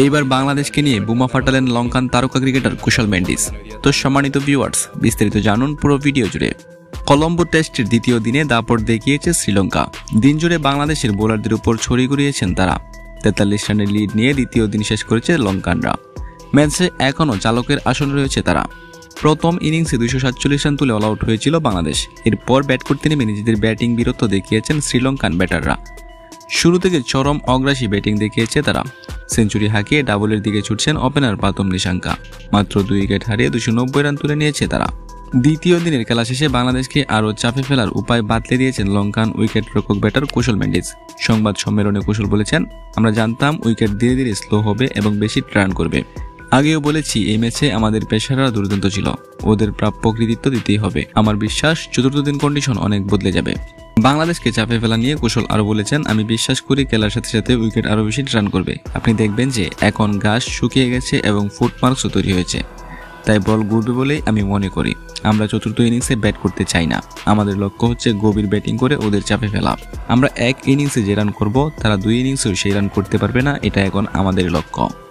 এইবার বাংলাদেশকে নিয়ে বোমা ফাটালেন লঙ্কান তারকা ক্রিকেটার কুশল মেন্ডিস। তো সম্মানিত ভিউয়ার্স, বিস্তারিত জানুন পুরো ভিডিও জুড়ে। কলম্বো টেস্টের দ্বিতীয় দিনে দাপট দেখিয়েছে শ্রীলঙ্কা। দিন জুড়ে বাংলাদেশের বোলারদের উপর ছড়ি ঘুরিয়েছেন তারা। 43 রানের লিড নিয়ে দ্বিতীয় দিন শেষ করেছে লঙ্কানরা। ম্যাচে এখনও চালকের আসনে রয়েছে তারা। প্রথম ইনিংসে 247 রান তুলে অল আউট হয়েছিল বাংলাদেশ। এরপর ব্যাট করতে নেমে নিজেদের ব্যাটিং বীরত্ব দেখিয়েছেন শ্রীলঙ্কান ব্যাটাররা। শুরু থেকে চরম অগ্রাসী ব্যাটিং দেখিয়েছে তারা। সেঞ্চুরি হাঁকিয়ে ডাবলের দিকে ছুটছেন ওপেনার পাতম নিশাঙ্কা। মাত্র 2 উইকেট হারিয়ে 290 রান তুলে নিয়েছে তারা। দ্বিতীয় দিনের খেলা শেষে বাংলাদেশকে আরও চাপে ফেলার উপায় বাতলে দিয়েছেন লঙ্কান উইকেট রক্ষক ব্যাটার কুশল মেন্ডিস। সংবাদ সম্মেলনে কুশল বলেছেন, আমরা জানতাম উইকেট ধীরে ধীরে স্লো হবে এবং বেশি রান করবে। আগেও বলেছি এই ম্যাচে আমাদের পেসাররা দুর্দান্ত ছিল, ওদের প্রাপ্য কৃতিত্ব দিতেই হবে। আমার বিশ্বাস চতুর্থ দিন কন্ডিশন অনেক বদলে যাবে। বাংলাদেশকে চাপে ফেলা নিয়ে কুশল আরও বলেছেন, আমি বিশ্বাস করি খেলার সাথে সাথে উইকেট আরও বেশি রান করবে। আপনি দেখবেন যে এখন ঘাস শুকিয়ে গেছে এবং ফুটমার্কসও তৈরি হয়েছে, তাই বল ঘুরবে বলেই আমি মনে করি। আমরা চতুর্থ ইনিংসে ব্যাট করতে চাই না, আমাদের লক্ষ্য হচ্ছে গভীর ব্যাটিং করে ওদের চাপে ফেলা। আমরা এক ইনিংসে যে রান করব তারা 2 ইনিংসেও সেই রান করতে পারবে না, এটা এখন আমাদের লক্ষ্য।